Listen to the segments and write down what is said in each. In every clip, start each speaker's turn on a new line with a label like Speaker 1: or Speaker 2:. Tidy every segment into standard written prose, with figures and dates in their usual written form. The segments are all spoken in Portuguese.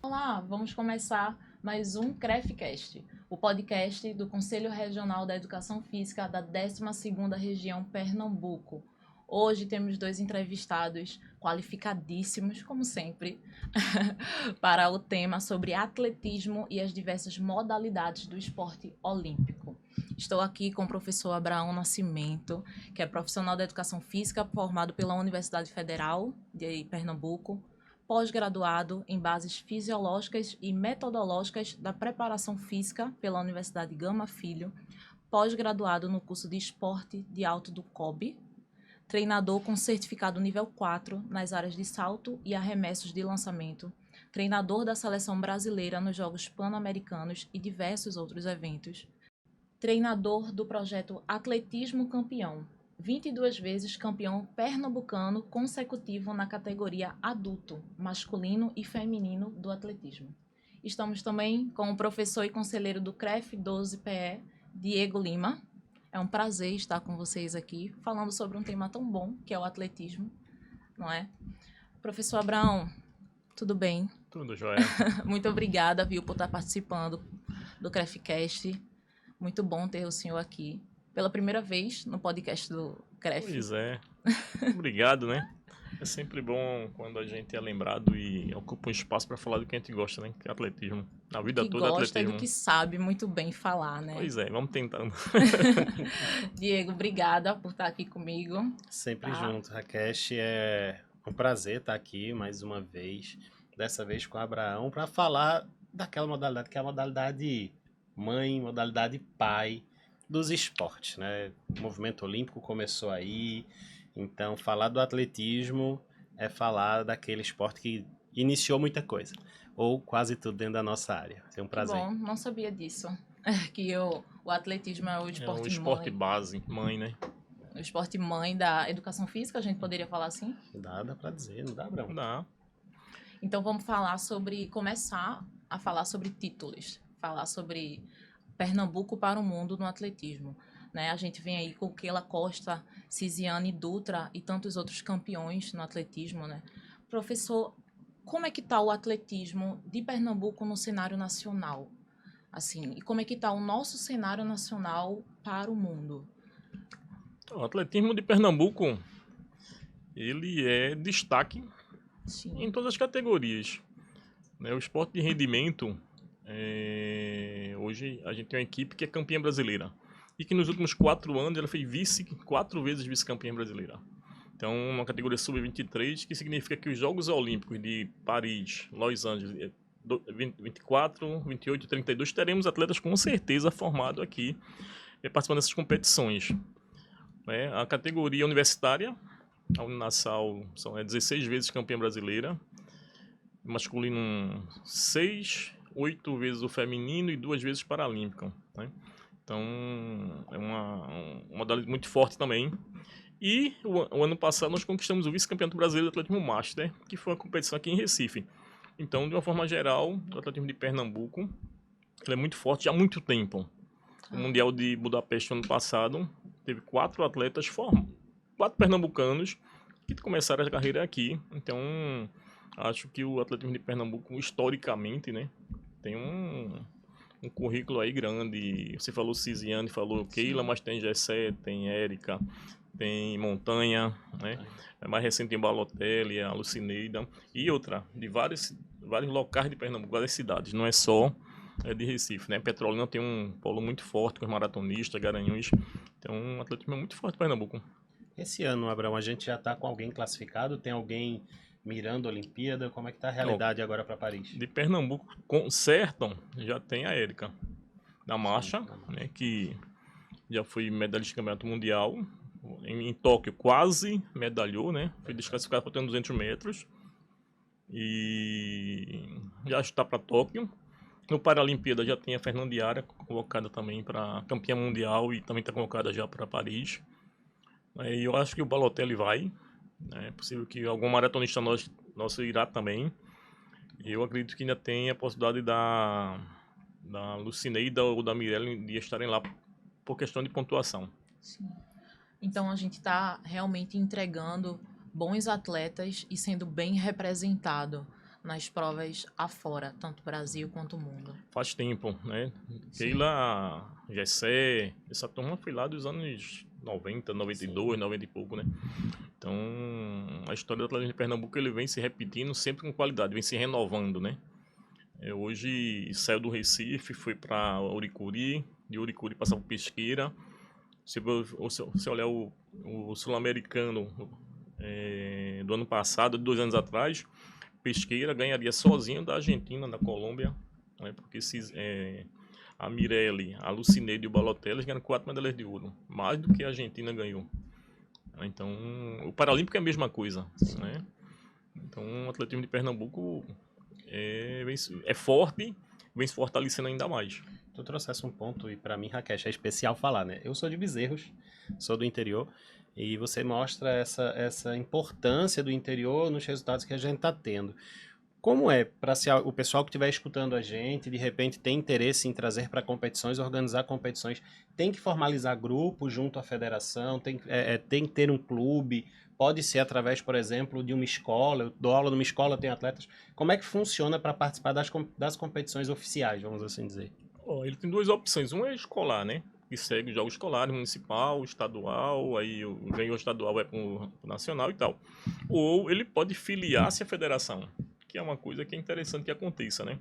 Speaker 1: Olá, vamos começar mais um CREFcast, o podcast do Conselho Regional da Educação Física da 12ª Região Pernambuco. Hoje temos dois entrevistados qualificadíssimos, como sempre, para o tema sobre atletismo e as diversas modalidades do esporte olímpico. Estou aqui com o professor Abraão Nascimento, que é profissional da educação física, formado pela Universidade Federal de Pernambuco, pós-graduado em bases fisiológicas e metodológicas da preparação física pela Universidade Gama Filho, pós-graduado no curso de esporte de alto do COB, treinador com certificado nível 4 nas áreas de salto e arremessos de lançamento, treinador da seleção brasileira nos Jogos Pan-Americanos e diversos outros eventos, treinador do projeto Atletismo Campeão, 22 vezes campeão pernambucano consecutivo na categoria adulto, masculino e feminino do atletismo. Estamos também com o professor e conselheiro do CREF 12PE, Diego Lima. É um prazer estar com vocês aqui, falando sobre um tema tão bom, que é o atletismo, não é? Professor Abraão, tudo bem?
Speaker 2: Tudo jóia.
Speaker 1: Muito obrigada, viu, por estar participando do CREFcast. Muito bom ter o senhor aqui pela primeira vez no podcast do CREF.
Speaker 2: Pois é. Obrigado, né? É sempre bom quando a gente é lembrado e ocupa um espaço para falar do que a gente gosta, né? Que é atletismo. A vida
Speaker 1: Que
Speaker 2: toda é
Speaker 1: gosta e
Speaker 2: atletismo.
Speaker 1: do que sabe muito bem falar, né?
Speaker 2: Pois é, vamos tentando.
Speaker 1: Diego, obrigada por estar aqui comigo.
Speaker 3: Sempre junto, Rakesh. É um prazer estar aqui mais uma vez, dessa vez com o Abraão, para falar daquela modalidade que é a modalidade mãe, modalidade pai dos esportes, né? O movimento olímpico começou aí, então falar do atletismo é falar daquele esporte que iniciou muita coisa, ou quase tudo dentro da nossa área. É um prazer.
Speaker 1: Bom, não sabia disso. Que o atletismo é o
Speaker 2: É
Speaker 1: esporte
Speaker 2: um esporte
Speaker 1: mãe.
Speaker 2: base, mãe, né?
Speaker 1: O esporte mãe da educação física, a gente poderia falar assim?
Speaker 3: Dá para dizer, não dá, Abraão?
Speaker 2: Dá.
Speaker 1: Então vamos começar a falar sobre títulos, falar sobre Pernambuco para o mundo no atletismo. Né? A gente vem aí com Keila Costa, Cisiane Dutra e tantos outros campeões no atletismo. Né? Professor, como é que está o atletismo de Pernambuco no cenário nacional? Assim, e como é que está o nosso cenário nacional para o mundo?
Speaker 2: Então, o atletismo de Pernambuco, ele é destaque
Speaker 1: Sim.
Speaker 2: em todas as categorias. Né? O esporte de rendimento, hoje a gente tem uma equipe que é campeã brasileira. E que nos últimos 4 anos ela foi 4 vezes vice-campeã brasileira. Então, uma categoria sub-23, que significa que os Jogos Olímpicos de Paris, Los Angeles, 24, 28 e 32, teremos atletas com certeza formados aqui, participando dessas competições. Né? A categoria universitária, a Uninasal, é 16 vezes campeã brasileira, masculino 6, 8 vezes o feminino e 2 vezes paralímpico. Né? Então, é uma modalidade muito forte também. E o ano passado nós conquistamos o vice-campeonato brasileiro do atletismo master, que foi uma competição aqui em Recife. Então, de uma forma geral, o atletismo de Pernambuco ele é muito forte já há muito tempo. O Mundial de Budapeste ano passado teve 4 atletas 4 pernambucanos que começaram a carreira aqui. Então, acho que o atletismo de Pernambuco, historicamente, né, tem um currículo aí grande. Você falou Cisiane, falou Keila, mas tem Gessé, tem Érica, tem Montanha, né? Mais recente tem Balotelli, a Lucineida e outra, de vários locais de Pernambuco, várias cidades, não é só de Recife, né? Petrolina tem um polo muito forte com os maratonistas, Garanhuns, então um atletismo muito forte em Pernambuco.
Speaker 3: Esse ano, Abraão, a gente já está com alguém classificado? Tem alguém mirando a Olimpíada? Como é que está a realidade agora para Paris?
Speaker 2: De Pernambuco, com certo, já tem a Érica da marcha, né, que já foi medalhista de campeonato mundial. Em Tóquio quase medalhou, né? Foi desclassificado para 200 metros. E já está para Tóquio. No Paralimpíada já tem a Fernandiara convocada também para campeã mundial e também está convocada já para Paris. E eu acho que o Balotelli vai. É possível que algum maratonista nosso irá também. Eu acredito que ainda tem a possibilidade da Lucineida ou da Mirelle de estarem lá por questão de pontuação.
Speaker 1: Sim. Então a gente está realmente entregando bons atletas e sendo bem representado nas provas afora, tanto Brasil quanto mundo?
Speaker 2: Faz tempo, né? Keila, Gessé, essa turma foi lá dos anos 90, 92,
Speaker 3: Sim.
Speaker 2: 90 e pouco, né? Então, a história do atletismo de Pernambuco, ele vem se repetindo sempre com qualidade, vem se renovando, né? Hoje saiu do Recife, foi para Uricuri, de Uricuri passava por Pesqueira. Se você olhar o sul-americano do ano passado, de 2 anos atrás, Pesqueira ganharia sozinho da Argentina, da Colômbia, né? Porque a Mirelli, a Lucineide e o Balotelli ganharam 4 medalhas de ouro, mais do que a Argentina ganhou. Então, o Paralímpico é a mesma coisa, né? Então, o atletismo de Pernambuco é forte, vem se fortalecendo ainda mais.
Speaker 3: Tu trouxesse um ponto, e para mim, Rakesh, é especial falar, né? Eu sou de Bezerros, sou do interior, e você mostra essa importância do interior nos resultados que a gente está tendo. Como é para o pessoal que estiver escutando a gente, de repente tem interesse em trazer para competições, organizar competições, tem que formalizar grupo junto à federação, tem que ter um clube, pode ser através, por exemplo, de uma escola, eu dou aula numa escola, tem atletas. Como é que funciona para participar das competições oficiais, vamos assim dizer?
Speaker 2: Ele tem duas opções. Uma é escolar, né? Que segue os jogos escolares, municipal, estadual, aí ganhou o estadual, vai pro nacional e tal. Ou ele pode filiar-se à federação, que é uma coisa que é interessante que aconteça, né?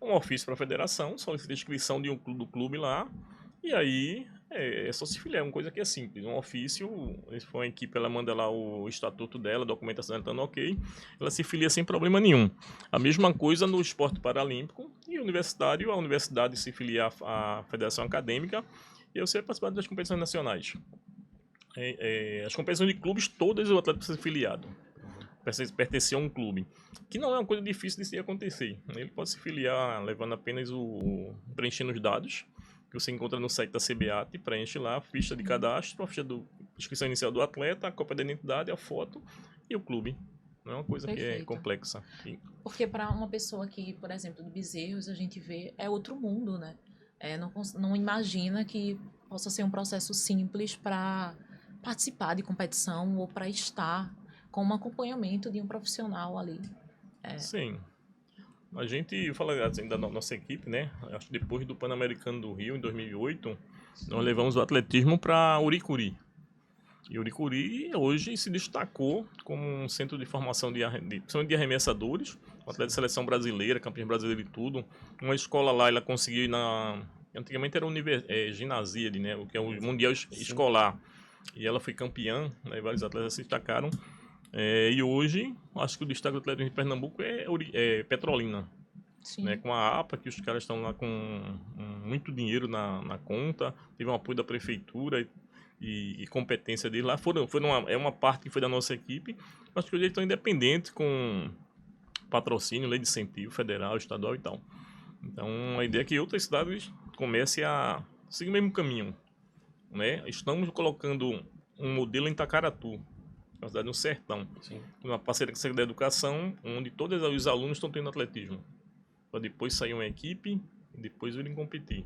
Speaker 2: Um ofício para a federação, solicita a inscrição do clube lá, e aí é só se filiar, uma coisa que é simples. Um ofício, se for uma equipe, ela manda lá o estatuto dela, a documentação estando ok, ela se filia sem problema nenhum. A mesma coisa no esporte paralímpico e universitário, a universidade se filia à federação acadêmica e você vai participar das competições nacionais. As competições de clubes, todas o atleta precisa ser filiado. Pertencer a um clube, que não é uma coisa difícil de se acontecer. Ele pode se filiar levando apenas preenchendo os dados que você encontra no site da CBAT, preenche lá a ficha de cadastro, a ficha de inscrição inicial do atleta, a cópia da identidade, a foto e o clube. Não é uma coisa que é complexa.
Speaker 1: Porque para uma pessoa que, por exemplo, de Bezerros, a gente vê, é outro mundo, né? Não imagina que possa ser um processo simples para participar de competição ou para estar com um acompanhamento de um profissional ali.
Speaker 2: Sim. A gente fala assim, da nossa equipe, né? Acho que depois do Pan-Americano do Rio, em 2008, nós levamos o atletismo para Uricuri. E Uricuri hoje se destacou como um centro de formação de arremessadores, um atleta de seleção brasileira, campeão brasileiro e tudo. Uma escola lá, ela conseguiu ir antigamente era gináside, né? O que é o Mundial Escolar. E ela foi campeã, né? Vários atletas se destacaram. E hoje, acho que o destaque do atletismo de Pernambuco é Petrolina. Né, com a APA, que os caras estão lá com muito dinheiro na conta, teve um apoio da prefeitura e competência dele lá. É uma parte que foi da nossa equipe, mas que hoje eles estão independentes com patrocínio, lei de incentivo federal, estadual e tal. Então a ideia é que outras cidades comecem a seguir o mesmo caminho. Né? Estamos colocando um modelo em Tacaratu, uma cidade no sertão, uma parceria com a Secretaria da Educação, onde todos os alunos estão tendo atletismo, para depois sair uma equipe e depois virem competir.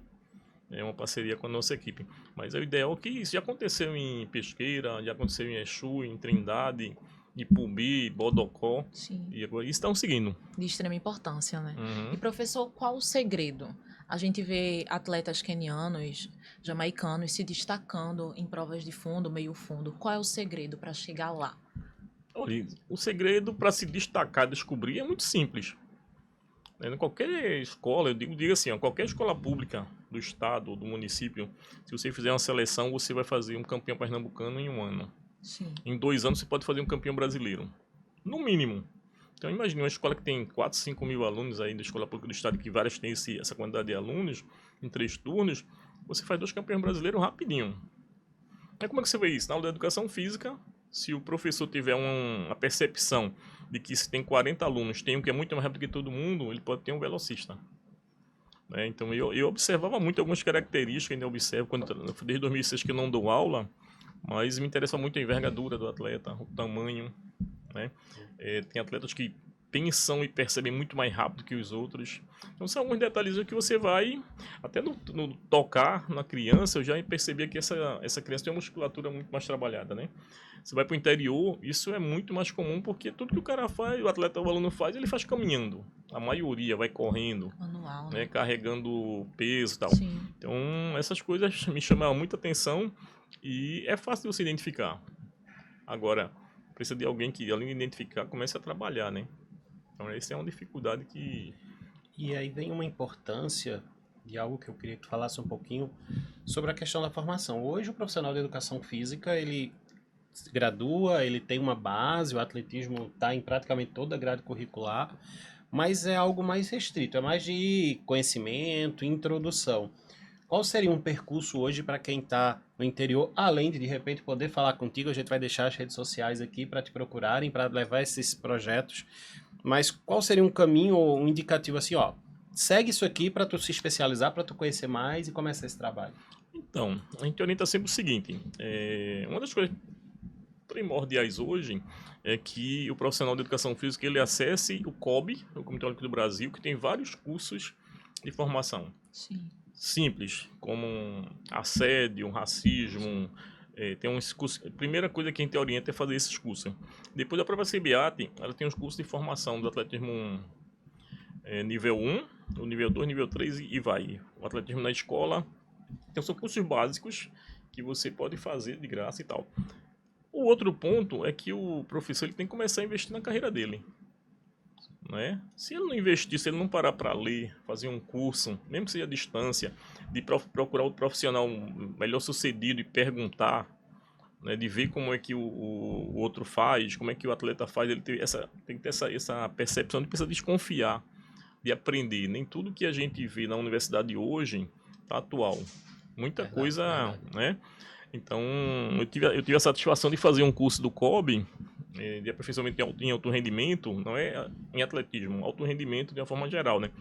Speaker 2: É uma parceria com a nossa equipe. Mas é o ideal que isso já aconteceu em Pesqueira, já aconteceu em Exu, em Trindade, Ipubi, Bodocó.
Speaker 1: Sim.
Speaker 2: E agora isso estão seguindo.
Speaker 1: De extrema importância, né?
Speaker 2: Uhum.
Speaker 1: E professor, qual o segredo? A gente vê atletas quenianos, jamaicanos se destacando em provas de fundo, meio fundo. Qual é o segredo para chegar lá?
Speaker 2: Olha, o segredo para se destacar, descobrir, é muito simples. Em qualquer escola, eu digo assim, qualquer escola pública do estado ou do município, se você fizer uma seleção, você vai fazer um campeão pernambucano em 1 ano.
Speaker 1: Sim.
Speaker 2: Em 2 anos, você pode fazer um campeão brasileiro. No mínimo. Então, imagine uma escola que tem 4, 5 mil alunos aí da escola pública do estado, que várias têm essa quantidade de alunos, em 3 turnos, você faz 2 campeões brasileiros rapidinho. Aí como é que você vê isso? Na aula de educação física, se o professor tiver uma percepção de que se tem 40 alunos, tem um que é muito mais rápido que todo mundo, ele pode ter um velocista. Né? Então eu observava muito algumas características, ainda observo, desde 2006 que eu não dou aula, mas me interessa muito a envergadura do atleta, o tamanho. Né? Tem atletas que pensam e percebem muito mais rápido que os outros. Então são alguns detalhes que você vai, até no tocar na criança, eu já percebia que essa criança tem uma musculatura muito mais trabalhada, né? Você vai para o interior, isso é muito mais comum, porque tudo que o cara faz, o atleta, o aluno faz, ele faz caminhando. A maioria vai correndo,
Speaker 1: Manual,
Speaker 2: né?
Speaker 1: né?
Speaker 2: Carregando peso e tal.
Speaker 1: Sim.
Speaker 2: Então essas coisas me chamavam muita atenção e é fácil de você identificar. Agora, precisa de alguém que, além de identificar, comece a trabalhar, né? Então, essa é uma dificuldade que...
Speaker 3: E aí vem uma importância de algo que eu queria que tu falasse um pouquinho sobre a questão da formação. Hoje, o profissional de educação física, ele se gradua, ele tem uma base, o atletismo está em praticamente toda a grade curricular, mas é algo mais restrito, é mais de conhecimento, introdução. Qual seria um percurso hoje para quem está no interior, além de repente poder falar contigo? A gente vai deixar as redes sociais aqui para te procurarem, para levar esses projetos. Mas qual seria um caminho ou um indicativo assim, ó, segue isso aqui para tu se especializar, para tu conhecer mais e começar esse trabalho?
Speaker 2: Então, a gente orienta sempre o seguinte, uma das coisas primordiais hoje é que o profissional de educação física ele acesse o COB, o Comitê Olímpico do Brasil, que tem vários cursos de formação.
Speaker 1: Sim.
Speaker 2: Simples, como assédio, racismo, tem uns cursos. A primeira coisa que a gente orienta é fazer esses cursos. Depois a própria CBAT, ela tem os cursos de formação do atletismo nível 1, o nível 2, nível 3 e vai. O atletismo na escola. Então são cursos básicos que você pode fazer de graça e tal. O outro ponto é que o professor ele tem que começar a investir na carreira dele. Né? Se ele não investir, se ele não parar para ler, fazer um curso, mesmo que seja à distância, de procurar o profissional melhor sucedido e perguntar, né, de ver como é que o outro faz, como é que o atleta faz, ele tem que ter essa percepção de precisar desconfiar, de aprender. Nem tudo que a gente vê na universidade hoje está atual. Muita
Speaker 3: Verdade,
Speaker 2: coisa,
Speaker 3: verdade.
Speaker 2: né? Então, eu tive a satisfação de fazer um curso do COB, de aperfeiçoamento em alto rendimento, não é em atletismo, alto rendimento de uma forma geral, né?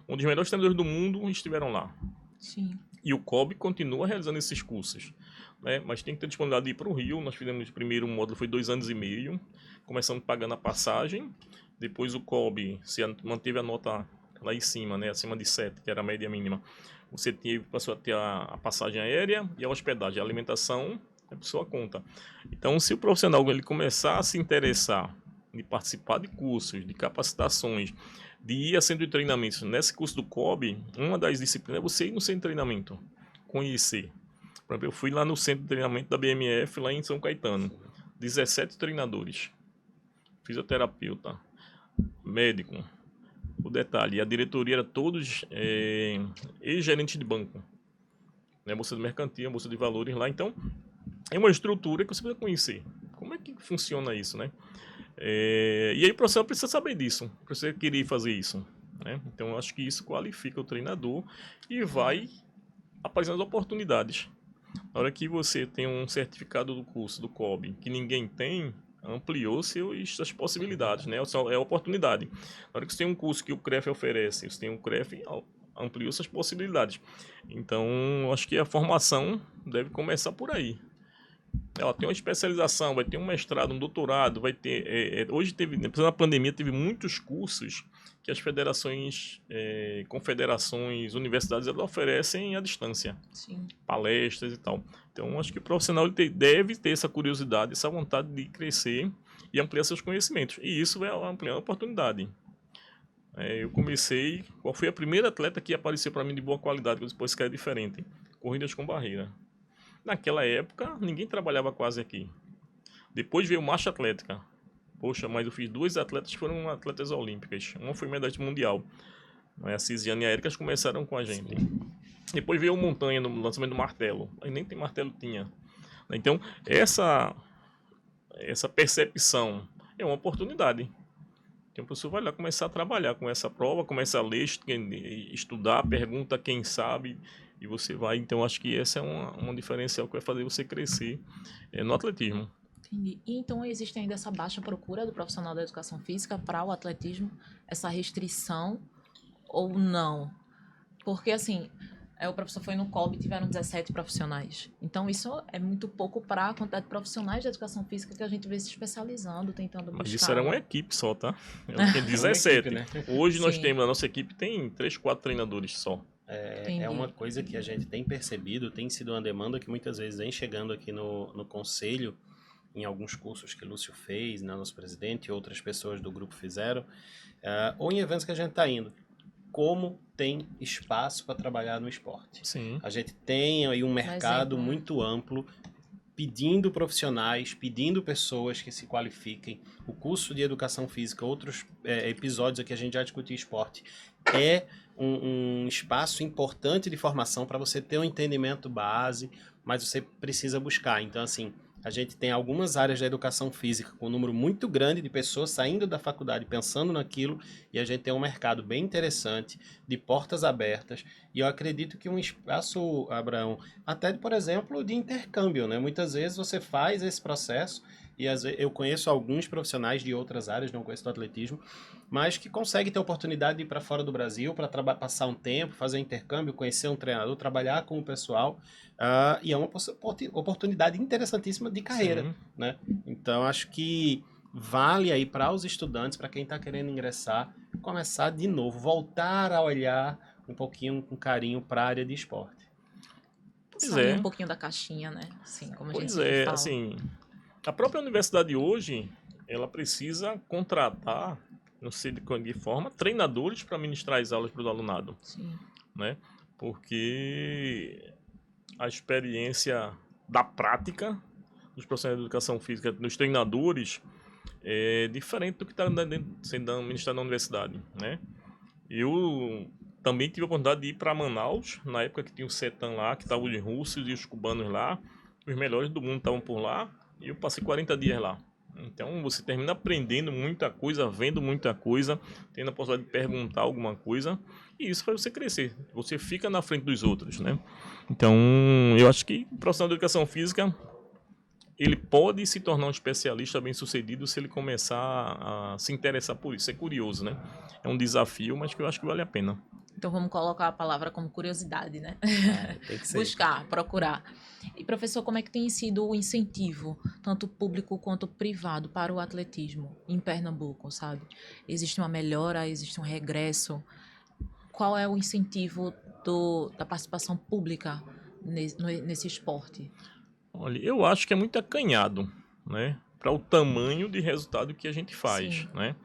Speaker 2: Onde os melhores treinadores do mundo estiveram lá.
Speaker 1: Sim.
Speaker 2: E o COB continua realizando esses cursos, né? Mas tem que ter disponibilidade de ir para o Rio. Nós fizemos o primeiro módulo, foi 2 anos e meio, começamos pagando a passagem, depois o COB manteve a nota lá em cima, né? Acima de 7, que era a média mínima. Você passou a ter a passagem aérea e a hospedagem, a alimentação é por sua conta. Então, se o profissional ele começar a se interessar de participar de cursos, de capacitações, de ir a centro de treinamentos, nesse curso do COB, uma das disciplinas é você ir no centro de treinamento, conhecer. Por exemplo, eu fui lá no centro de treinamento da BMF, lá em São Caetano, 17 treinadores, fisioterapeuta, médico. O detalhe, a diretoria era todos ex-gerentes de banco, né? Bolsa de mercantil, bolsa de valores lá. Então, é uma estrutura que você precisa conhecer. Como é que funciona isso, né? E aí o profissional precisa saber disso, precisa querer fazer isso, né? Então, eu acho que isso qualifica o treinador e vai aparecendo as oportunidades. Na hora que você tem um certificado do curso do COB que ninguém tem, ampliou suas possibilidades, né? É a oportunidade. Na hora que você tem um curso que o CREF oferece, você tem um CREF, ampliou suas possibilidades. Então, acho que a formação deve começar por aí. Ela tem uma especialização, vai ter um mestrado, um doutorado, vai ter... hoje teve, depois da pandemia, teve muitos cursos que as federações, confederações, universidades, elas oferecem à distância.
Speaker 1: Sim.
Speaker 2: Palestras e tal. Então, acho que o profissional deve ter essa curiosidade, essa vontade de crescer e ampliar seus conhecimentos. E isso vai ampliar a oportunidade. Eu comecei... Qual foi a primeira atleta que apareceu para mim de boa qualidade, que depois que é diferente? Corridas com barreira. Naquela época, ninguém trabalhava quase aqui. Depois veio marcha atlética. Poxa, mas eu fiz 2 atletas que foram atletas olímpicas. Uma foi medalha mundial. A Cisiane e a Erika começaram com a gente. Depois veio o montanha no lançamento do martelo. Aí nem tem martelo tinha. Então, essa percepção é uma oportunidade. Então, o professor vai lá começar a trabalhar com essa prova, começa a ler, estudar, pergunta quem sabe, e você vai. Então, acho que essa é uma diferencial que vai fazer você crescer no atletismo.
Speaker 1: Entendi. E então existe ainda essa baixa procura do profissional da educação física para o atletismo, essa restrição ou não? Porque, assim, Aí o professor foi no COB e tiveram 17 profissionais. Então, isso é muito pouco para a quantidade de profissionais de educação física que a gente vê se especializando, tentando buscar.
Speaker 2: Mas isso era uma equipe só, tá? Eu tinha 17.
Speaker 3: Uma equipe, né?
Speaker 2: Hoje nós
Speaker 1: Sim.
Speaker 2: temos, a nossa equipe tem 3, 4 treinadores só.
Speaker 3: É uma coisa que a gente tem percebido, tem sido uma demanda que muitas vezes vem chegando aqui no conselho, em alguns cursos que Lúcio fez, né, nosso presidente, e outras pessoas do grupo fizeram, ou em eventos que a gente está indo. Como tem espaço para trabalhar no esporte.
Speaker 2: Sim.
Speaker 3: A gente tem aí um mercado
Speaker 1: exemplo, né?
Speaker 3: muito amplo, pedindo profissionais, pedindo pessoas que se qualifiquem. O curso de educação física, outros episódios aqui a gente já discutiu esporte, é um espaço importante de formação para você ter um entendimento base, mas você precisa buscar. Então, assim, a gente tem algumas áreas da educação física com um número muito grande de pessoas saindo da faculdade pensando naquilo, e a gente tem um mercado bem interessante, de portas abertas, e eu acredito que um espaço, Abraão, até, por exemplo, de intercâmbio, né? Muitas vezes você faz esse processo, e às vezes, eu conheço alguns profissionais de outras áreas, não conheço do atletismo, mas que conseguem ter oportunidade de ir para fora do Brasil, para passar um tempo, fazer um intercâmbio, conhecer um treinador, trabalhar com o pessoal, e é uma oportunidade interessantíssima de carreira,
Speaker 2: Sim.
Speaker 3: né? Então, acho que vale aí para os estudantes, para quem está querendo ingressar, começar de novo, voltar a olhar um pouquinho com carinho para a área de esporte.
Speaker 2: Pois
Speaker 1: Sair
Speaker 2: é.
Speaker 1: um pouquinho da caixinha, né? Assim, como a
Speaker 2: Pois
Speaker 1: gente
Speaker 2: é,
Speaker 1: fala.
Speaker 2: assim, a própria universidade hoje, ela precisa contratar, não sei de que forma, treinadores para ministrar as aulas para o alunado,
Speaker 1: Sim.
Speaker 2: né? Porque a experiência da prática dos profissionais de educação física, nos treinadores, é diferente do que está sendo ministrado na universidade, né? Eu também tive a oportunidade de ir para Manaus, na época que tinha o CETAM lá, que estavam os russos e os cubanos lá, os melhores do mundo estavam por lá, e eu passei 40 dias lá. Então você termina aprendendo muita coisa, vendo muita coisa, tendo a possibilidade de perguntar alguma coisa, e isso faz você crescer. Você fica na frente dos outros, né? Então, eu acho que o profissional de educação física, ele pode se tornar um especialista bem-sucedido se ele começar a se interessar por isso. É curioso, né? É um desafio, mas que eu acho que vale a pena.
Speaker 1: Então vamos colocar a palavra como curiosidade, né?
Speaker 3: Tem que ser.
Speaker 1: Buscar, procurar. E professor, como é que tem sido o incentivo, tanto público quanto privado, para o atletismo em Pernambuco, sabe? Existe uma melhora, existe um regresso? Qual é o incentivo da participação pública nesse esporte?
Speaker 2: Olha, eu acho que é muito acanhado, né? Para o tamanho de resultado que a gente faz,
Speaker 1: Sim.
Speaker 2: né?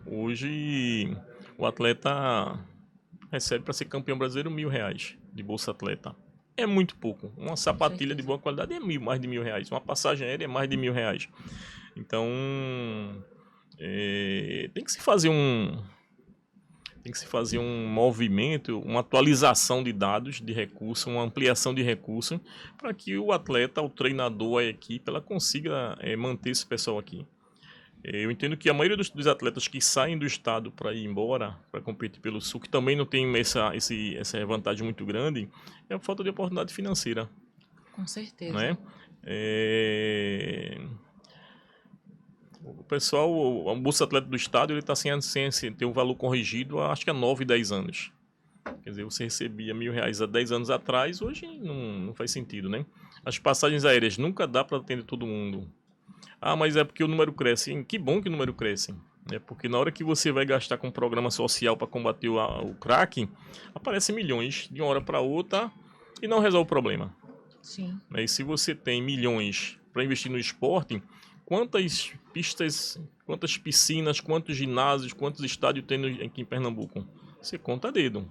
Speaker 2: Hoje, o atleta recebe para ser campeão brasileiro R$ 1.000 de Bolsa Atleta. É muito pouco. Uma sapatilha de boa qualidade é mais de R$ 1.000. Uma passagem aérea é mais de R$ 1.000. Então, tem que se fazer um movimento, uma atualização de dados, de recursos, uma ampliação de recursos, para que o atleta, o treinador, a equipe, ela consiga manter esse pessoal aqui. Eu entendo que a maioria dos atletas que saem do estado para ir embora, para competir pelo Sul, que também não tem essa vantagem muito grande, é a falta de oportunidade financeira.
Speaker 1: Com certeza.
Speaker 2: Né? O pessoal, o Bolsa Atleta do estado, ele está sem ter um valor corrigido há, acho que há 9, 10 anos. Quer dizer, você recebia R$ 1.000 há 10 anos atrás, hoje não faz sentido, né? As passagens aéreas nunca dá para atender todo mundo. Ah, mas é porque o número cresce. Que bom que o número cresce. É porque na hora que você vai gastar com um programa social para combater o crack, aparecem milhões de uma hora para outra e não resolve o problema.
Speaker 1: Sim.
Speaker 2: E se você tem milhões para investir no esporte, quantas pistas, quantas piscinas, quantos ginásios, quantos estádios tem aqui em Pernambuco? Você conta a dedo.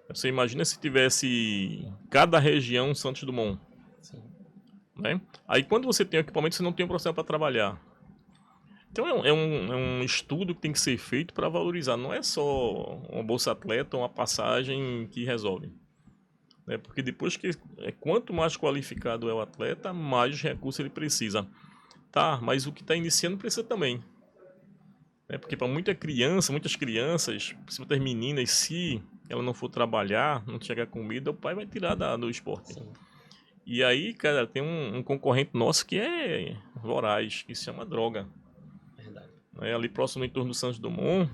Speaker 2: Você imagina se tivesse cada região Santos Dumont.
Speaker 3: Sim.
Speaker 2: Né? Aí quando você tem equipamento, você não tem um profissional para trabalhar. Então é um estudo que tem que ser feito para valorizar. Não é só uma bolsa atleta ou uma passagem que resolve. Porque depois quanto mais qualificado é o atleta, mais recursos ele precisa. Tá, mas o que está iniciando precisa também. Porque para muitas crianças, principalmente as meninas, se ela não for trabalhar, não chegar comida, o pai vai tirar do esporte.
Speaker 3: Sim.
Speaker 2: E aí, cara, tem um concorrente nosso que é voraz, que se chama droga.
Speaker 3: Verdade.
Speaker 2: Ali próximo, em torno do Santos Dumont,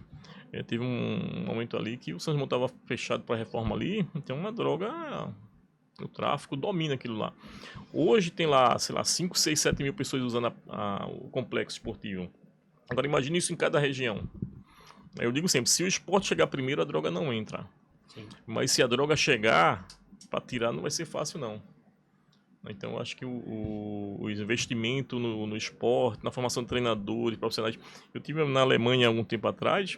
Speaker 2: Teve um momento ali que o São João estava fechado para reforma ali, então uma droga, o tráfico domina aquilo lá. Hoje tem lá, sei lá, 5, 6, 7 mil pessoas usando o complexo esportivo. Agora imagine isso em cada região. Eu digo sempre, se o esporte chegar primeiro, a droga não entra.
Speaker 3: Sim.
Speaker 2: Mas se a droga chegar, para tirar não vai ser fácil não. Então eu acho que o investimento no esporte, na formação de treinadores, profissionais. Eu tive na Alemanha há algum tempo atrás,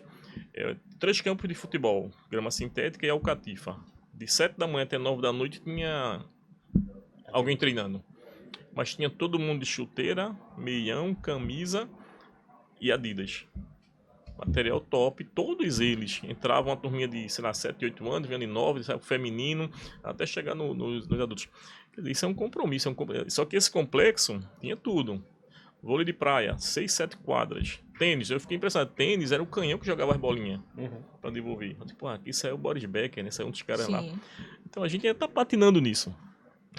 Speaker 2: 3 campos de futebol, grama sintética e alcatifa. De 7 da manhã até 9 da noite tinha alguém treinando. Mas tinha todo mundo de chuteira, meião, camisa e Adidas. Material top, todos eles entravam uma turminha de, sei lá, 7, 8 anos, vinham de 9, feminino, até chegar nos adultos. Quer dizer, isso é um compromisso, só que esse complexo tinha tudo. Vôlei de praia, 6, 7 quadras. Tênis, eu fiquei impressionado. Tênis era o canhão que jogava as bolinhas para devolver. Eu tipo, aqui saiu o Boris Becker, né? Saiu um dos caras lá. Então a gente ainda tá patinando nisso.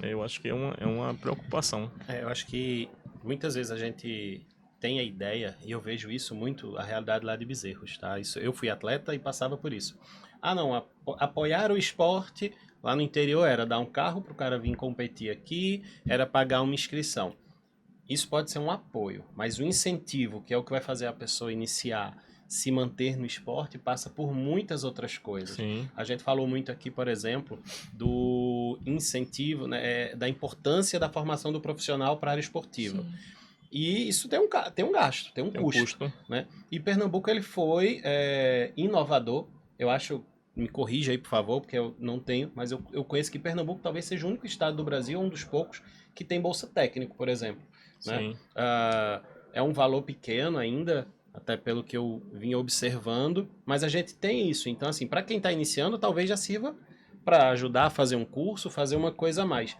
Speaker 2: Eu acho que é uma preocupação.
Speaker 3: Eu acho que muitas vezes a gente tem a ideia, e eu vejo isso muito, a realidade lá de Bezerros, tá? Eu fui atleta e passava por isso. Não, apoiar o esporte lá no interior era dar um carro pro cara vir competir aqui, era pagar uma inscrição. Isso pode ser um apoio, mas o incentivo, que é o que vai fazer a pessoa iniciar, se manter no esporte, passa por muitas outras coisas.
Speaker 2: Sim.
Speaker 3: A gente falou muito aqui, por exemplo, do incentivo, né, da importância da formação do profissional para a área esportiva. Sim. E isso tem um gasto, tem um custo. Né? E Pernambuco ele foi inovador. Eu acho, me corrija aí, por favor, porque eu não tenho, mas eu conheço que Pernambuco talvez seja o único estado do Brasil, um dos poucos, que tem bolsa técnico, por exemplo. Né? É um valor pequeno ainda, até pelo que eu vim observando, mas a gente tem isso. Então, assim, para quem está iniciando, talvez já sirva para ajudar a fazer um curso, fazer uma coisa a mais.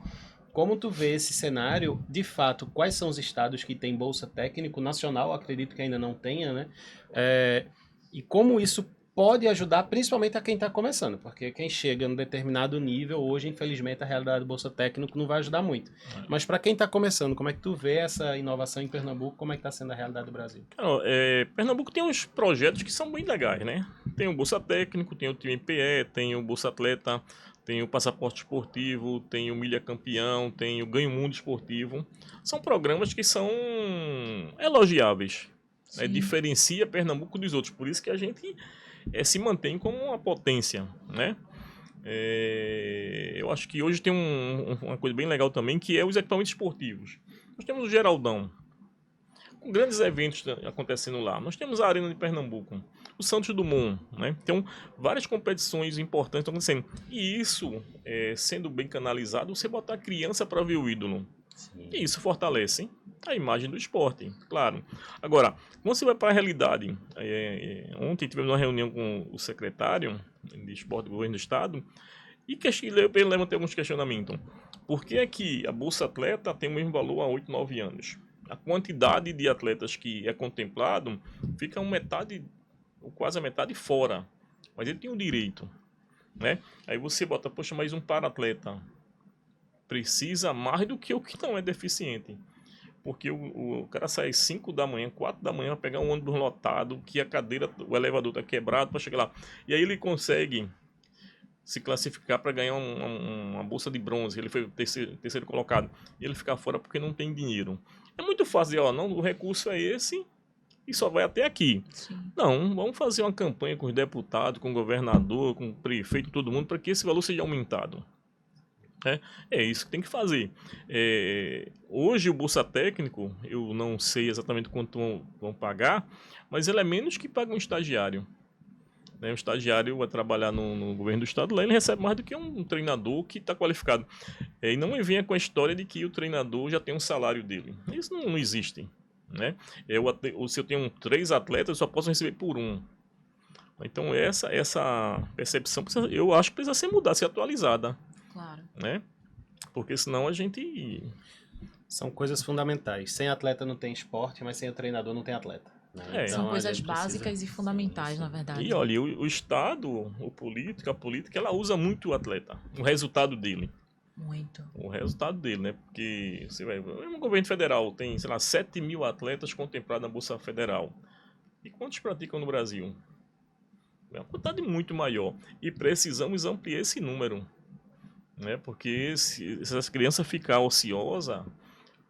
Speaker 3: Como tu vê esse cenário, de fato, quais são os estados que têm bolsa técnico nacional? Acredito que ainda não tenha, né? E como isso pode ajudar principalmente a quem está começando, porque quem chega num determinado nível, hoje, infelizmente, a realidade do bolsa técnico não vai ajudar muito. Mas para quem está começando, como é que tu vê essa inovação em Pernambuco? Como é que está sendo a realidade do Brasil?
Speaker 2: Pernambuco tem uns projetos que são bem legais, né? Tem o bolsa técnico, tem o time PE, tem o bolsa atleta, tem o passaporte esportivo, tem o milha campeão, tem o ganho mundo esportivo. São programas que são elogiáveis. Né? Diferencia Pernambuco dos outros. Por isso que a gente se mantém como uma potência. Né? Eu acho que hoje tem uma coisa bem legal também, que é os equipamentos esportivos. Nós temos o Geraldão, com grandes eventos acontecendo lá. Nós temos a Arena de Pernambuco, o Santos Dumont, né? Então, várias competições importantes estão acontecendo. E isso, sendo bem canalizado, você botar a criança para ver o ídolo. Sim. E isso fortalece a imagem do esporte, claro. Agora, quando você vai para a realidade, ontem tivemos uma reunião com o secretário de esporte do governo do estado, e ele levantou alguns questionamentos. Por que é que a Bolsa Atleta tem o mesmo valor há 8, 9 anos? A quantidade de atletas que é contemplado fica metade, ou quase a metade fora. Mas ele tem o direito. Né? Aí você bota, poxa, mas um para-atleta precisa mais do que o que não é deficiente. Porque o cara sai às 5 da manhã, 4 da manhã, para pegar um ônibus lotado, que a cadeira, o elevador está quebrado para chegar lá. E aí ele consegue se classificar para ganhar uma bolsa de bronze. Ele foi o terceiro colocado. E ele fica fora porque não tem dinheiro. É muito fácil dizer, não, o recurso é esse e só vai até aqui. Sim. Não, vamos fazer uma campanha com os deputados, com o governador, com o prefeito, todo mundo, para que esse valor seja aumentado. É isso que tem que fazer. Hoje o Bolsa Técnico, eu não sei exatamente quanto vão pagar, mas ele é menos que paga um estagiário. O estagiário vai trabalhar no governo do estado, lá ele recebe mais do que um treinador que está qualificado. E não me venha com a história de que o treinador já tem um salário dele. Isso não existe. Né? Se eu tenho 3 atletas, eu só posso receber por 1. Então essa percepção, eu acho que precisa ser mudada, ser atualizada.
Speaker 1: Claro.
Speaker 2: Né? Porque senão a gente...
Speaker 3: São coisas fundamentais. Sem atleta não tem esporte, mas sem o treinador não tem atleta. Né?
Speaker 1: Então, são coisas básicas e fundamentais, na verdade.
Speaker 2: E olha, o Estado, a política, ela usa muito o atleta, o resultado dele.
Speaker 1: Muito.
Speaker 2: O resultado dele, né? Porque você vai... No governo federal tem, sei lá, 7 mil atletas contemplados na Bolsa Federal. E quantos praticam no Brasil? É uma quantidade muito maior. E precisamos ampliar esse número, né? Porque se essa criança ficar ociosa,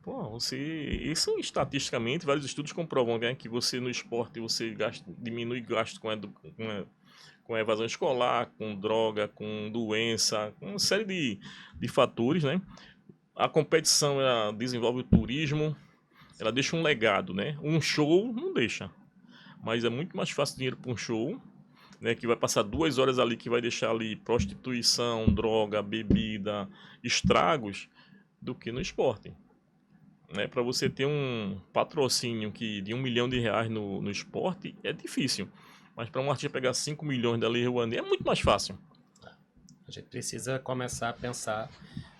Speaker 2: pô, isso estatisticamente, vários estudos comprovam, né, que você no esporte você diminui gasto com evasão escolar, com droga, com doença, com uma série de fatores, né? A competição ela desenvolve o turismo, ela deixa um legado, né? Um show não deixa, mas é muito mais fácil dinheiro para um show, né? Que vai passar 2 horas ali, que vai deixar ali prostituição, droga, bebida, estragos, do que no esporte. Né? Para você ter um patrocínio de R$ 1 milhão no esporte é difícil, mas para um artista pegar 5 milhões da Lei Rouanet é muito mais fácil.
Speaker 3: A gente precisa começar a pensar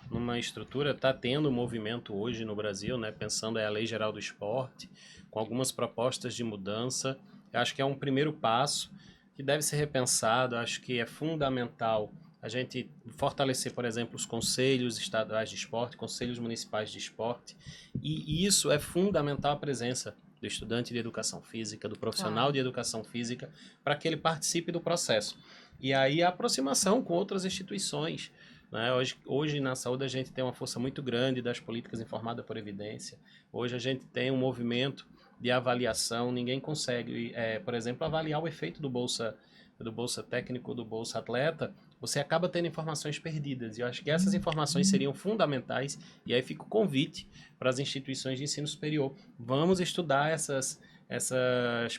Speaker 3: numa estrutura. Está tendo um movimento hoje no Brasil, né, pensando a Lei Geral do Esporte, com algumas propostas de mudança. Eu acho que é um primeiro passo que deve ser repensado. Acho que é fundamental a gente fortalecer, por exemplo, os conselhos estaduais de esporte, conselhos municipais de esporte, e isso é fundamental, a presença do estudante de educação física, do profissional de educação física, para que ele participe do processo. E aí a aproximação com outras instituições, né? Hoje na saúde a gente tem uma força muito grande das políticas informadas por evidência. Hoje a gente tem um movimento de avaliação. Ninguém consegue, por exemplo, avaliar o efeito do Bolsa Técnico, do Bolsa Atleta. Você acaba tendo informações perdidas. E eu acho que essas informações seriam fundamentais. E aí fica o convite para as instituições de ensino superior. Vamos estudar essas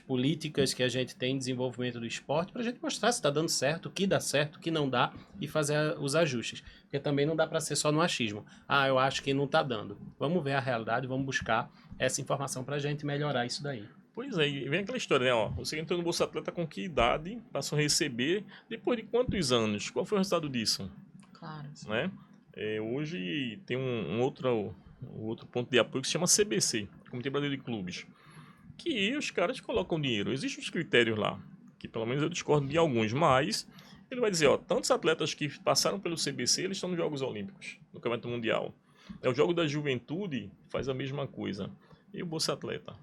Speaker 3: políticas que a gente tem em desenvolvimento do esporte, para a gente mostrar se está dando certo, o que dá certo, o que não dá, e fazer os ajustes. Porque também não dá para ser só no achismo. Ah, eu acho que não está dando. Vamos ver a realidade, vamos buscar essa informação para a gente melhorar isso daí.
Speaker 2: Pois é, e vem aquela história, né? Ó, você entrou no Bolsa Atleta com que idade? Passou a receber depois de quantos anos? Qual foi o resultado disso?
Speaker 1: Claro.
Speaker 2: Né? Hoje tem um outro ponto de apoio que se chama CBC, Comitê Brasileiro de Clubes, que os caras colocam dinheiro. Existem os critérios lá, que pelo menos eu discordo de alguns, mas ele vai dizer, ó, tantos atletas que passaram pelo CBC, eles estão nos Jogos Olímpicos, no Campeonato Mundial. O Jogo da Juventude faz a mesma coisa. E o Bolsa Atleta?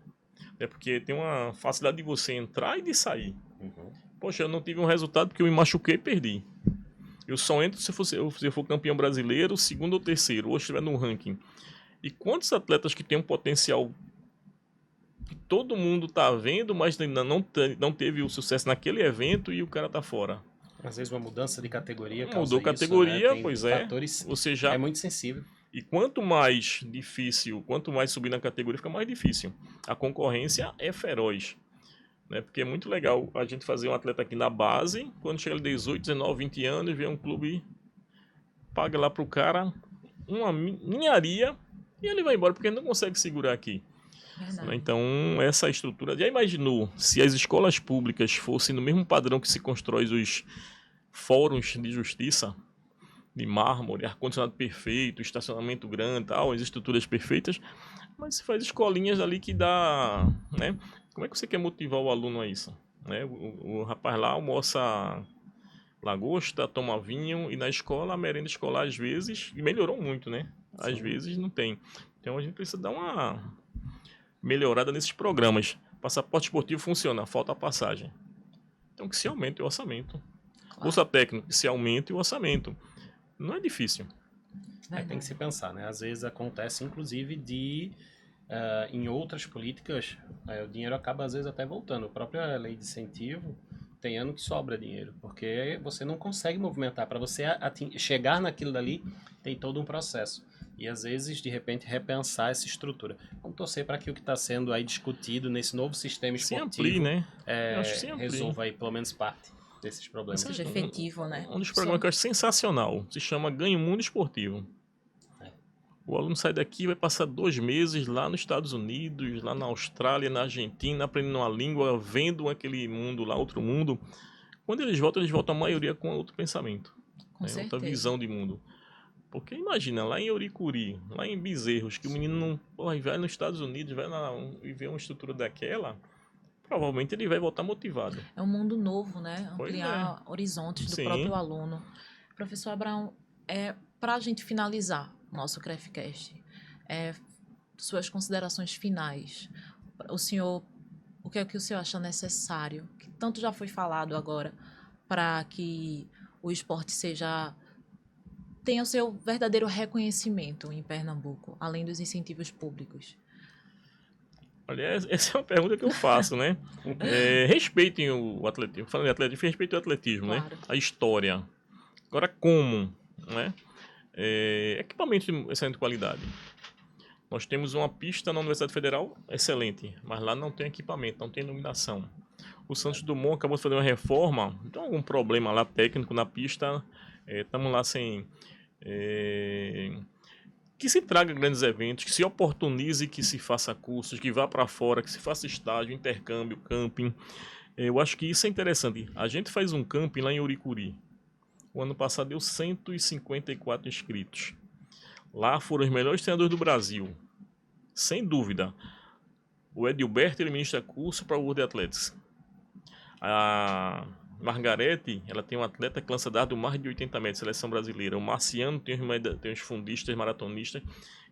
Speaker 2: É porque tem uma facilidade de você entrar e de sair.
Speaker 3: Uhum.
Speaker 2: Poxa, eu não tive um resultado porque eu me machuquei e perdi. Eu só entro se eu for campeão brasileiro, segundo ou terceiro, ou estiver no ranking. E quantos atletas que têm um potencial que todo mundo tá vendo, mas ainda não teve o sucesso naquele evento e o cara tá fora?
Speaker 3: Às vezes uma mudança de categoria causa
Speaker 2: Mudou
Speaker 3: isso,
Speaker 2: categoria,
Speaker 3: né? Tem
Speaker 2: pois é.
Speaker 3: fatores,
Speaker 2: Você já...
Speaker 3: é muito sensível.
Speaker 2: E quanto mais difícil, quanto mais subir na categoria, fica mais difícil. A concorrência é feroz. Né? Porque é muito legal a gente fazer um atleta aqui na base, quando chega ele 18, 19, 20 anos, vê um clube, paga lá pro cara uma ninharia e ele vai embora, porque ele não consegue segurar aqui.
Speaker 1: Verdade.
Speaker 2: Então, essa estrutura... Já imaginou se as escolas públicas fossem no mesmo padrão que se constrói os fóruns de justiça, de mármore, ar-condicionado perfeito, estacionamento grande, tal, as estruturas perfeitas, mas se faz escolinhas ali que dá, né? Como é que você quer motivar o aluno a isso? Né? O rapaz lá almoça lagosta, toma vinho, e na escola, a merenda escolar às vezes, e melhorou muito, né? Às
Speaker 3: Sim.
Speaker 2: vezes não tem. Então a gente precisa dar uma melhorada nesses programas. Passaporte esportivo funciona, falta a passagem. Então que se aumente o orçamento.
Speaker 1: Claro.
Speaker 2: Bolsa técnica, que se aumente o orçamento. Não é difícil.
Speaker 3: Tem que se pensar, né? Às vezes acontece, inclusive, em outras políticas, o dinheiro acaba, às vezes, até voltando. A própria lei de incentivo tem ano que sobra dinheiro, porque você não consegue movimentar. Para você chegar naquilo dali, tem todo um processo. E, às vezes, de repente, repensar essa estrutura. Vamos torcer para que o que está sendo aí discutido nesse novo sistema
Speaker 2: Se
Speaker 3: esportivo
Speaker 2: amplie, né? Eu acho que se amplie.
Speaker 3: resolva aí, pelo menos, parte desses problemas.
Speaker 1: Seja efetivo, né?
Speaker 2: Um dos programas que eu acho sensacional se chama Ganho Mundo Esportivo. O aluno sai daqui e vai passar 2 meses lá nos Estados Unidos, lá na Austrália, na Argentina, aprendendo uma língua, vendo aquele mundo lá, outro mundo. Quando eles voltam a maioria com outro pensamento.
Speaker 1: Com
Speaker 2: Outra
Speaker 1: certeza.
Speaker 2: visão de mundo. Porque imagina, lá em Oricuri, lá em Bezerros, que o menino não, vai nos Estados Unidos, vai lá e vê uma estrutura daquela, provavelmente ele vai voltar motivado.
Speaker 1: É um mundo novo, né?
Speaker 2: Pois
Speaker 1: Ampliar horizontes do
Speaker 2: Sim.
Speaker 1: próprio aluno. Professor Abraão, para a gente finalizar nosso CrefCast, suas considerações finais. O senhor o que é que o senhor acha necessário, que tanto já foi falado agora, para que o esporte tenha o seu verdadeiro reconhecimento em Pernambuco, além dos incentivos públicos?
Speaker 2: Olha, essa é uma pergunta que eu faço, né? Respeitem o atletismo. Falando em atletismo, respeitem o atletismo, né?
Speaker 1: Claro.
Speaker 2: A história. Agora, como, né? Equipamento de excelente qualidade. Nós temos uma pista na Universidade Federal excelente, mas lá não tem equipamento, não tem iluminação. O Santos Dumont acabou de fazer uma reforma, tem algum problema lá técnico na pista, estamos lá sem... que se traga grandes eventos, que se oportunize, que se faça cursos, que vá para fora, que se faça estágio, intercâmbio, camping. Eu acho que isso é interessante. A gente faz um camping lá em Uricuri. O ano passado deu 154 inscritos. Lá foram os melhores treinadores do Brasil. Sem dúvida. O Edilberto, ele ministra curso para o World Athletics. A Margarete, ela tem um atleta que lança dardo mais de 80 metros, seleção brasileira. O Marciano tem os fundistas, maratonistas.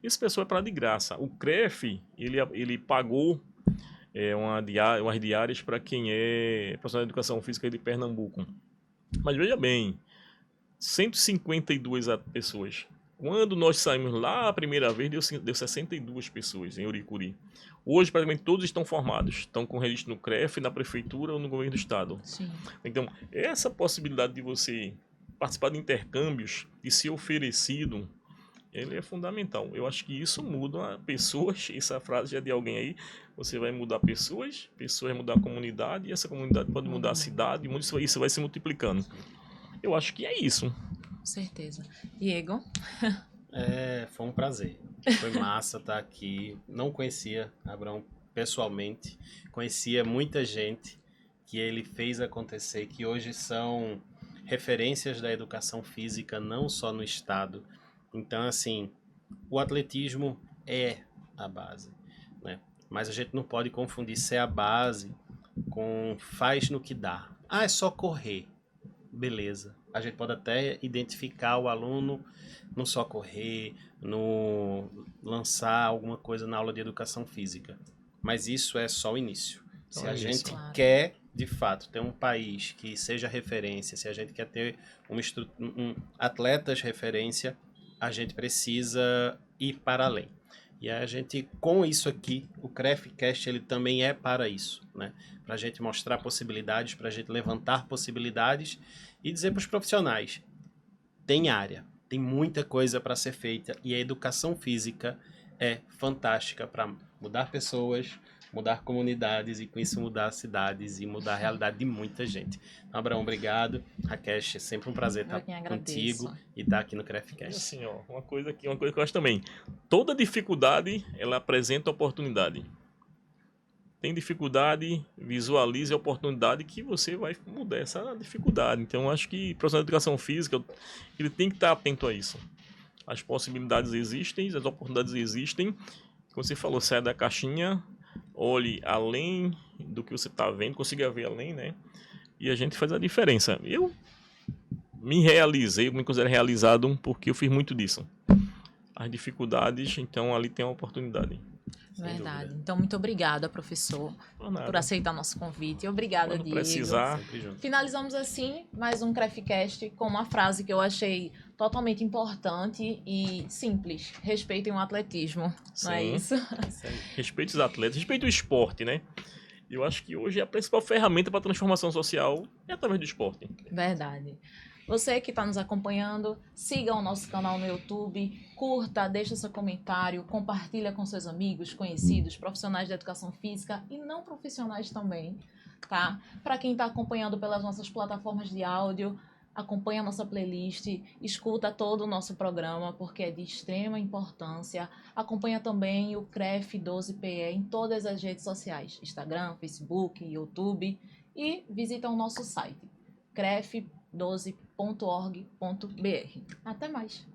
Speaker 2: Esse pessoal é para de graça. O CREF, ele pagou umas diárias para quem é profissional de educação física de Pernambuco. Mas veja bem, 152 pessoas. Quando nós saímos lá a primeira vez, deu 62 pessoas em Uricuri. Hoje, praticamente todos estão formados. Estão com registro no CREF, na prefeitura ou no governo do estado.
Speaker 1: Sim.
Speaker 2: Então, essa possibilidade de você participar de intercâmbios e ser oferecido, ele é fundamental. Eu acho que isso muda pessoas. Essa frase já é de alguém aí. Você vai mudar pessoas, pessoas vão mudar a comunidade, e essa comunidade pode mudar a cidade, e isso vai se multiplicando. Eu acho que é isso.
Speaker 1: Com certeza. Diego?
Speaker 3: Foi um prazer. Foi massa estar aqui. Não conhecia Abraão pessoalmente. Conhecia muita gente que ele fez acontecer, que hoje são referências da educação física, não só no estado. Então, assim, o atletismo é a base, né? Mas a gente não pode confundir ser a base com faz no que dá. Ah, é só correr. Beleza. A gente pode até identificar o aluno no só correr, no lançar alguma coisa na aula de educação física. Mas isso é só o início. Se a gente quer, de fato, ter um país que seja referência, se a gente quer ter atletas referência, a gente precisa ir para além. E a gente, com isso aqui, o CREFcast, ele também é para isso, né? Para a gente mostrar possibilidades, para a gente levantar possibilidades e dizer para os profissionais, tem área, tem muita coisa para ser feita e a educação física é fantástica para mudar pessoas, mudar comunidades e com isso mudar cidades e mudar a realidade de muita gente. Então, Abraão, obrigado. Rakesh, é sempre um prazer estar contigo e estar aqui no CREFcast.
Speaker 2: E assim, ó, uma coisa que eu acho também, toda dificuldade, ela apresenta oportunidade. Tem dificuldade, visualize a oportunidade que você vai mudar essa dificuldade. Então, eu acho que o profissional de educação física, ele tem que estar atento a isso. As possibilidades existem, as oportunidades existem. Como você falou, saia da caixinha, olhe além do que você está vendo, consiga ver além, né? E a gente faz a diferença. Eu me considero realizado porque eu fiz muito disso. As dificuldades, então ali tem uma oportunidade.
Speaker 1: Verdade. Então, muito obrigada, professor, por aceitar nosso convite. Obrigada,
Speaker 2: Quando
Speaker 1: Diego.
Speaker 2: precisar.
Speaker 1: Finalizamos assim mais um CREFcast com uma frase que eu achei totalmente importante e simples. Respeitem o atletismo.
Speaker 2: Sim.
Speaker 1: Não é isso?
Speaker 2: Respeite os atletas, respeite o esporte, né? Eu acho que hoje a principal ferramenta para a transformação social é através do esporte.
Speaker 1: Verdade. Você que está nos acompanhando, siga o nosso canal no YouTube, curta, deixa seu comentário, compartilha com seus amigos, conhecidos, profissionais de educação física e não profissionais também, tá? Para quem está acompanhando pelas nossas plataformas de áudio, acompanha a nossa playlist, escuta todo o nosso programa, porque é de extrema importância. Acompanha também o CREF 12PE em todas as redes sociais, Instagram, Facebook, YouTube, e visita o nosso site, cref12.org.br. Até mais!